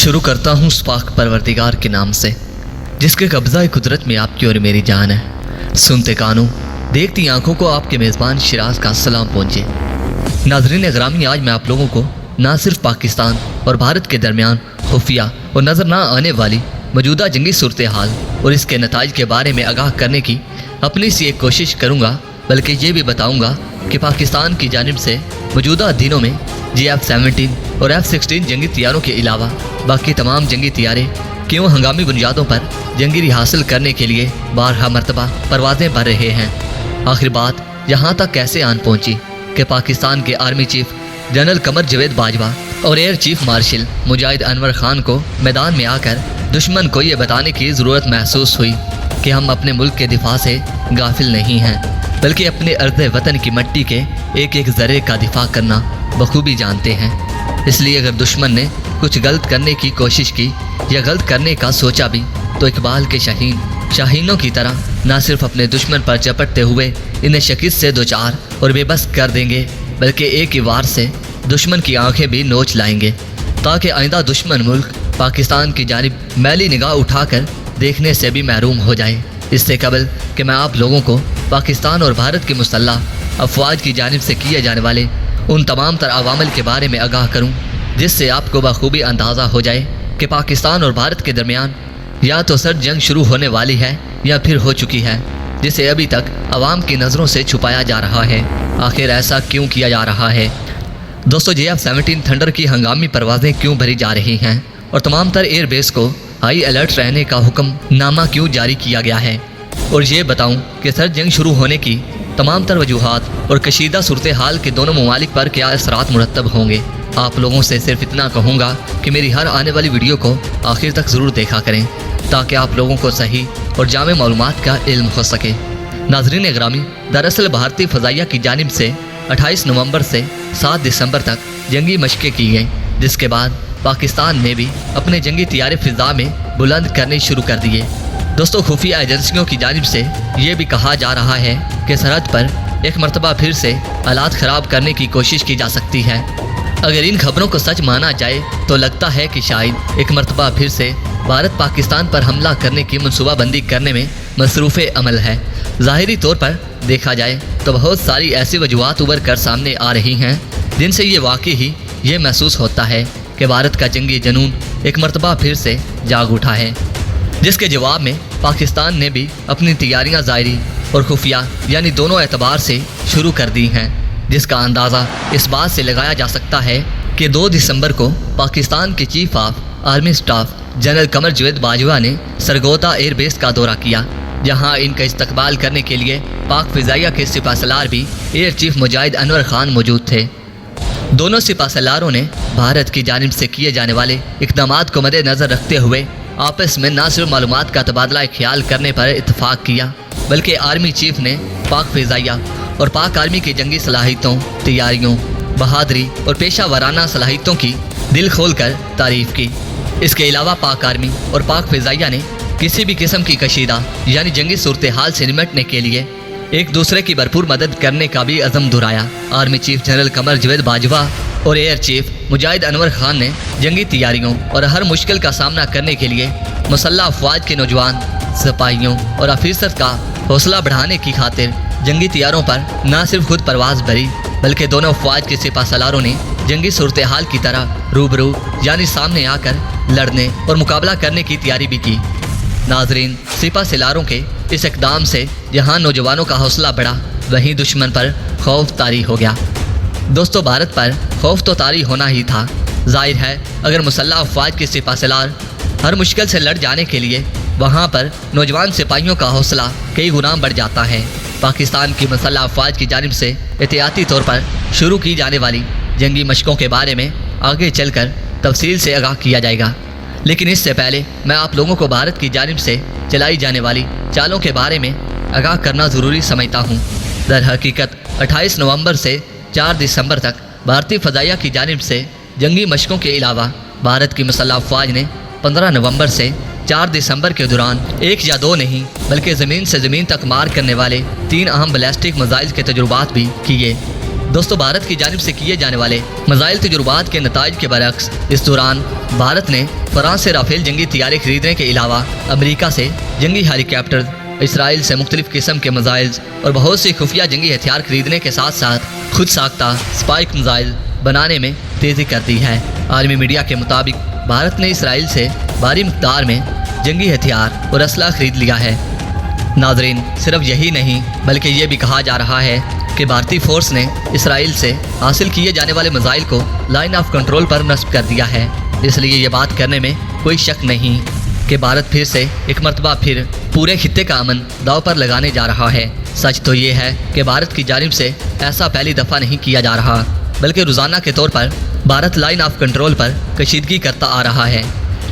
شروع کرتا ہوں اس پاک پروردگار کے نام سے جس کے قبضہ قدرت میں آپ کی اور میری جان ہے۔ سنتے کانوں دیکھتی آنکھوں کو آپ کے میزبان شراز کا سلام پہنچے۔ ناظرین گرامی، آج میں آپ لوگوں کو نہ صرف پاکستان اور بھارت کے درمیان خفیہ اور نظر نہ آنے والی موجودہ جنگی صورتحال اور اس کے نتائج کے بارے میں آگاہ کرنے کی اپنی سی ایک کوشش کروں گا، بلکہ یہ بھی بتاؤں گا کہ پاکستان کی جانب سے موجودہ دنوں میں F-17 اور F-16 جنگی طیاروں کے علاوہ باقی تمام جنگی طیارے کیوں ہنگامی بنیادوں پر جنگیری حاصل کرنے کے لیے بارہا مرتبہ پروازیں بھر رہے ہیں۔ آخر بات یہاں تک کیسے آن پہنچی کہ پاکستان کے army chief general Qamar Javed Bajwa اور ایئر چیف مارشل مجاہد انور خان کو میدان میں آ کر دشمن کو یہ بتانے کی ضرورت محسوس ہوئی کہ ہم اپنے ملک کے دفاع سے غافل نہیں ہیں، بلکہ اپنے ارض وطن کی مٹی کے ایک ایک ذرے کا دفاع کرنا بخوبی جانتے ہیں۔ اس لیے اگر دشمن نے کچھ غلط کرنے کی کوشش کی یا غلط کرنے کا سوچا بھی تو اقبال کے شاہینوں کی طرح نہ صرف اپنے دشمن پر چپٹتے ہوئے انہیں شکست سے دوچار اور بے بس کر دیں گے، بلکہ ایک ہی وار سے دشمن کی آنکھیں بھی نوچ لائیں گے تاکہ آئندہ دشمن ملک پاکستان کی جانب میلی نگاہ اٹھا کر دیکھنے سے بھی محروم ہو جائے۔ اس سے قبل کہ میں آپ لوگوں کو پاکستان اور بھارت کی مسلح افواج کی جانب سے کیے جانے والے ان تمام تر عوامل کے بارے میں آگاہ کروں جس سے آپ کو بخوبی اندازہ ہو جائے کہ پاکستان اور بھارت کے درمیان یا تو سرد جنگ شروع ہونے والی ہے یا پھر ہو چکی ہے، جسے ابھی تک عوام کی نظروں سے چھپایا جا رہا ہے۔ آخر ایسا کیوں کیا جا رہا ہے؟ دوستو، F-17 تھنڈر کی ہنگامی پروازیں کیوں بھری جا رہی ہیں اور تمام تر ایئر بیس کو ہائی الرٹ رہنے کا حکم نامہ کیوں جاری کیا گیا ہے، اور یہ بتاؤں کہ سرد جنگ شروع ہونے کی تمام تر وجوہات اور کشیدہ صورتحال کے دونوں ممالک پر کیا اثرات مرتب ہوں گے۔ آپ لوگوں سے صرف اتنا کہوں گا کہ میری ہر آنے والی ویڈیو کو آخر تک ضرور دیکھا کریں تاکہ آپ لوگوں کو صحیح اور جامع معلومات کا علم ہو سکے۔ ناظرین گرامی، دراصل بھارتی فضائیہ کی جانب سے 28 نومبر سے 7 دسمبر تک جنگی مشقیں کی گئیں، جس کے بعد پاکستان نے بھی اپنے جنگی طیارے فضا میں بلند کرنے شروع کر دیے۔ دوستو، خفیہ ایجنسیوں کی جانب سے یہ بھی کہا جا رہا ہے کہ سرحد پر ایک مرتبہ پھر سے حالات خراب کرنے کی کوشش کی جا سکتی ہے۔ اگر ان خبروں کو سچ مانا جائے تو لگتا ہے کہ شاید ایک مرتبہ پھر سے بھارت پاکستان پر حملہ کرنے کی منصوبہ بندی کرنے میں مصروف عمل ہے۔ ظاہری طور پر دیکھا جائے تو بہت ساری ایسی وجوہات ابھر کر سامنے آ رہی ہیں جن سے یہ واقعی ہی یہ محسوس ہوتا ہے کہ بھارت کا جنگی جنون ایک مرتبہ پھر سے جاگ اٹھا ہے، جس کے جواب میں پاکستان نے بھی اپنی تیاریاں ظاہری اور خفیہ یعنی دونوں اعتبار سے شروع کر دی ہیں، جس کا اندازہ اس بات سے لگایا جا سکتا ہے کہ 2 دسمبر کو پاکستان کے chief of army staff general Qamar Javed Bajwa نے سرگودا ایئر بیس کا دورہ کیا، جہاں ان کا استقبال کرنے کے لیے پاک فضائیہ کے سپہ سالار بھی ایئر چیف مجاہد انور خان موجود تھے۔ دونوں سپہ سالاروں نے بھارت کی جانب سے کیے جانے والے اقدامات کو مد نظر رکھتے ہوئے آپس میں نہ صرف معلومات کا تبادلہ خیال کرنے پر اتفاق کیا، بلکہ آرمی چیف نے پاک فضائیہ اور پاک آرمی کی جنگی صلاحیتوں، تیاریوں، بہادری اور پیشہ ورانہ صلاحیتوں کی دل کھول کر تعریف کی۔ اس کے علاوہ پاک آرمی اور پاک فضائیہ نے کسی بھی قسم کی کشیدہ یعنی جنگی صورتحال سے نمٹنے کے لیے ایک دوسرے کی بھرپور مدد کرنے کا بھی عزم دہرایا۔ Army chief general Qamar Javed Bajwa اور ایئر چیف مجاہد انور خان نے جنگی تیاریوں اور ہر مشکل کا سامنا کرنے کے لیے مسلح افواج کے نوجوان سپاہیوں اور آفیسرز کا حوصلہ بڑھانے کی خاطر جنگی طیاروں پر نہ صرف خود پرواز بھری بلکہ دونوں افواج کے سپہ سالاروں نے جنگی صورتحال کی طرح روبرو یعنی سامنے آ کر لڑنے اور مقابلہ کرنے کی تیاری بھی کی۔ ناظرین، سپہ سالاروں کے اس اقدام سے جہاں نوجوانوں کا حوصلہ بڑھا وہیں دشمن پر خوف طاری ہو گیا۔ دوستو، بھارت پر خوف تو طاری ہونا ہی تھا۔ ظاہر ہے اگر مسلح افواج کے سپہ سالار ہر مشکل سے لڑ جانے کے لیے وہاں پر نوجوان سپاہیوں کا حوصلہ کئی گنا بڑھ جاتا ہے۔ پاکستان کی مسلح افواج کی جانب سے احتیاطی طور پر شروع کی جانے والی جنگی مشقوں کے بارے میں آگے چل کر تفصیل سے آگاہ کیا جائے گا، لیکن اس سے پہلے میں آپ لوگوں کو بھارت کی جانب سے چلائی جانے والی چالوں کے بارے میں آگاہ کرنا ضروری سمجھتا ہوں۔ در حقیقت 28 نومبر سے 4 دسمبر تک بھارتی فضائیہ کی جانب سے جنگی مشقوں کے علاوہ بھارت کی مسلح افواج نے 15 نومبر سے 4 دسمبر کے دوران 1 یا 2 نہیں بلکہ زمین سے زمین تک مار کرنے والے 3 اہم بیلسٹک میزائل کے تجربات بھی کیے۔ दोस्तों भारत की जानिब से किए जाने वाले मिसाइल तजुर्बात के नताइज के बरक्स इस दौरान भारत ने फ्रांस से राफेल जंगी तैयारी खरीदने के अलावा अमेरिका से जंगी हेलीकॉप्टर, इसराइल से मुख्तलिफ किस्म के मिसाइल और बहुत सी खुफिया जंगी हथियार खरीदने के साथ साथ खुद साख्ता स्पाइक मिसाइल बनाने में तेज़ी कर दी है। आलमी मीडिया के मुताबिक भारत ने इसराइल से भारी मिक़दार में जंगी हथियार और असला खरीद लिया है। नाज़रीन, सिर्फ यही नहीं बल्कि ये भी कहा जा रहा है कि भारतीय फोर्स ने इसराइल से हासिल किए जाने वाले मिसाइल को लाइन ऑफ कंट्रोल पर नस्ब कर दिया है। इसलिए ये बात करने में कोई शक नहीं कि भारत फिर से एक मरतबा फिर पूरे खित्ते का अमन दाव पर लगाने जा रहा है। सच तो ये है कि भारत की जानिब से ऐसा पहली दफ़ा नहीं किया जा रहा, बल्कि रोज़ाना के तौर पर भारत लाइन ऑफ कंट्रोल पर कशीदगी करता आ रहा है।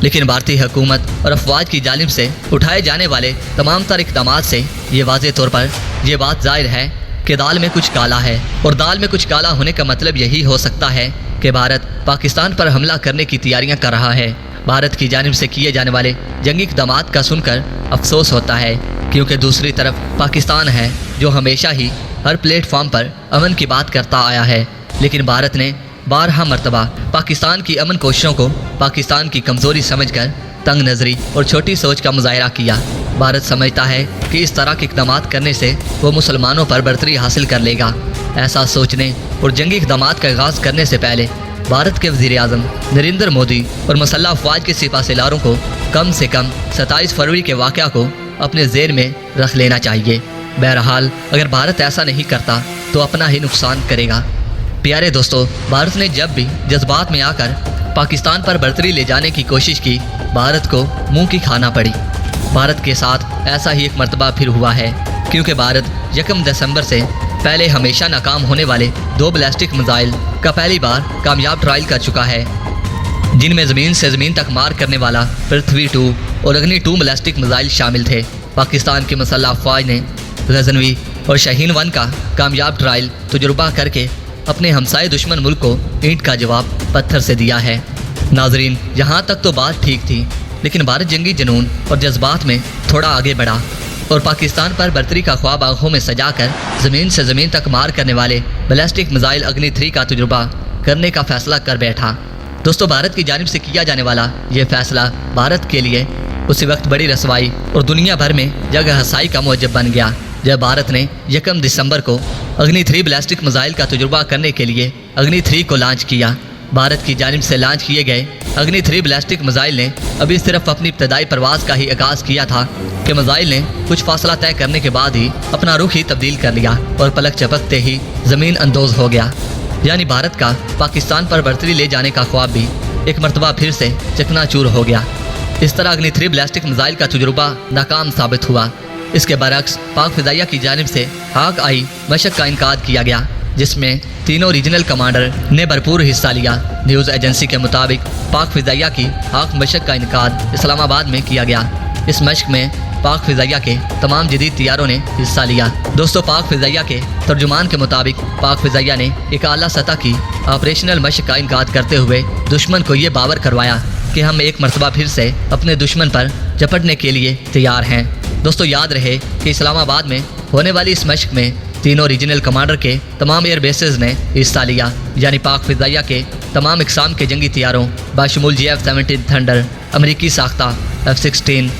लेकिन भारतीय हुकूमत और अफवाज की जानिब से उठाए जाने वाले तमाम तर इक़दामात से ये वाज़े तौर पर यह बात ज़ाहिर है कि दाल में कुछ काला है, और दाल में कुछ काला होने का मतलब यही हो सकता है कि भारत पाकिस्तान पर हमला करने की तैयारियां कर रहा है। भारत की जानिब से किए जाने वाले जंगी इक़दामात का सुनकर अफसोस होता है, क्योंकि दूसरी तरफ पाकिस्तान है जो हमेशा ही हर प्लेटफॉर्म पर अमन की बात करता आया है। लेकिन भारत ने बारहा मरतबा पाकिस्तान की अमन कोशिशों को पाकिस्तान की कमज़ोरी समझकर तंग नज़री और छोटी सोच का मुजाहरा किया। भारत समझता है कि इस तरह के इक़दामात करने से वो मुसलमानों पर बढ़तरी हासिल कर लेगा। ऐसा सोचने और जंगी इक़दामात का आगाज़ करने से पहले भारत के वज़ीर-ए-आज़म नरेंद्र मोदी और मुसल्लह अफवाज के सिपा सलारों को कम से कम 27 फरवरी के वाक़या को अपने ज़ेर में रख लेना चाहिए। बहरहाल अगर भारत ऐसा नहीं करता तो अपना ही नुकसान करेगा। प्यारे दोस्तों, भारत ने जब भी जज्बात में आकर पाकिस्तान पर बढ़तरी ले जाने की कोशिश की, भारत को मुंह की खाना पड़ी। भारत के साथ ऐसा ही एक मरतबा फिर हुआ है, क्योंकि भारत 1 दिसंबर से पहले हमेशा नाकाम होने वाले 2 बैलिस्टिक मिसाइल का पहली बार कामयाब ट्रायल कर चुका है, जिनमें ज़मीन से ज़मीन तक मार करने वाला पृथ्वी 2 और अग्नि 2 बैलिस्टिक मिसाइल शामिल थे। पाकिस्तान की मुसल्लह अफवाज ने गजनवी और शाहीन 1 का कामयाब ट्रायल तजुर्बा करके अपने हमसाये दुश्मन मुल्क को ईंट का जवाब पत्थर से दिया है। नाजरीन, यहाँ तक तो बात ठीक थी, लेकिन भारत जंगी जुनून और जज्बात में थोड़ा आगे बढ़ा और पाकिस्तान पर बढ़तरी का ख्वाब आंखों में सजाकर ज़मीन से ज़मीन तक मार करने वाले बैलिस्टिक मिसाइल अग्नि 3 का तजुर्बा करने का फ़ैसला कर बैठा। दोस्तों, भारत की जानिब से किया जाने वाला ये फ़ैसला भारत के लिए उसी वक्त बड़ी रसवाई और दुनिया भर में जगह हसाई का मौजब बन गया, जब भारत ने 1 दिसंबर को अग्नि 3 बैलिस्टिक मिसाइल का तजुर्बा करने के लिए अग्नि 3 को लॉन्च किया। भारत की जानिब से लॉन्च किए गए अग्नि 3 बैलिस्टिक मिसाइल ने अभी सिर्फ अपनी इब्तदाई परवाज़ का ही आगाज़ किया था कि मिसाइल ने कुछ फासला तय करने के बाद ही अपना रुख ही तब्दील कर लिया और पलक झपकते ही ज़मीन अंदोज़ हो गया। यानी भारत का पाकिस्तान पर बढ़तरी ले जाने का ख्वाब भी एक मरतबा फिर से चकनाचूर हो गया। इस तरह अग्नि 3 बैलिस्टिक मिसाइल का तजुर्बा नाकाम साबित हुआ। इसके बरक्स पाक फ़िज़ाइया की जानिब से हाक आई मशक का इनकाद किया गया, जिसमें तीनों रीजनल कमांडर ने भरपूर हिस्सा लिया। न्यूज़ एजेंसी के मुताबिक पाक फ़िज़ाइया की हाक मशक का इनकाद इस्लामाबाद में किया गया। इस मशक में पाक फ़िज़ाइया के तमाम जदीद तैयारों ने हिस्सा लिया। दोस्तों, पाक फ़िज़ाइया के तर्जुमान के मुताबिक पाक फ़िज़ाइया ने एक आला सतह की ऑपरेशनल मशक का इनकाद करते हुए दुश्मन को ये बावर करवाया कि हम एक मरतबा फिर से अपने दुश्मन पर झपटने के लिए तैयार हैं। दोस्तों, याद रहे कि इस्लामाबाद में होने वाली इस मशक में तीनों रीजनल कमांडर के तमाम एयर बेसेस ने हिस्सा लिया, यानी पाक फ़िज़ाइया के तमाम इकसाम के जंगी तैयारों बाशमूल F-17 थंडर, अमरीकी साख्ता F-16,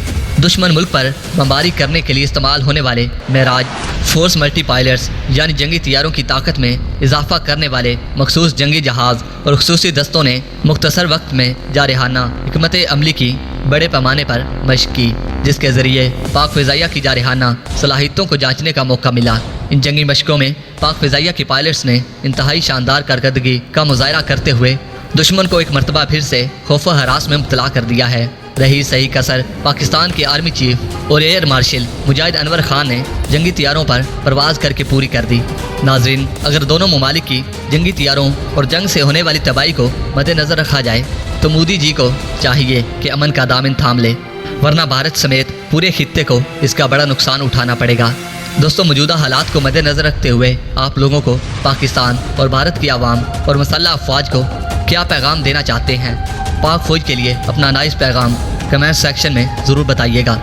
दुश्मन मुल्क पर बमबारी करने के लिए इस्तेमाल होने वाले मेराज फोर्स मल्टीपायलट्स यानी जंगी तैयारों की ताकत में इजाफा करने वाले मखसूस जंगी जहाज़ और खुसूसी दस्तों ने मुख्तसर वक्त में जारहाना हिकमत अमली की बड़े पैमाने पर मशक की, जिसके ज़रिए पाक फ़िज़ाइया की जारहाना सलाहियतों को जांचने का मौका मिला। इन जंगी मशकों में पाक फ़िज़ाइया के पायलट्स ने इंतहाई शानदार कारकर्दगी का मुज़ाहरा करते हुए दुश्मन को एक मरतबा फिर से खौफ व हरास में मुब्तला कर दिया है। रही सही कसर पाकिस्तान के आर्मी चीफ और एयर मार्शल मुजाहिद अनवर खान ने जंगी तैयारों पर परवाज़ करके पूरी कर दी। नाजरीन, अगर दोनों ममालिक की जंगी तैयारों और जंग से होने वाली तबाही को मद्देनज़र रखा जाए तो मोदी जी को चाहिए कि अमन का दामन थाम ले, वरना भारत समेत पूरे खित्ते को इसका बड़ा नुकसान उठाना पड़ेगा। दोस्तों, मौजूदा हालात को मद्देनज़र रखते हुए आप लोगों को पाकिस्तान और भारत की आवाम और मुसल्लह अफवाज को क्या पैगाम देना चाहते हैं? पाक फ़ौज के लिए अपना नाइस पैगाम कमेंट सेक्शन में ज़रूर बताइएगा।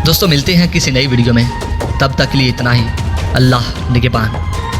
दोस्तों, मिलते हैं किसी नई वीडियो में, तब तक के लिए इतना ही। अल्लाह निगहबान।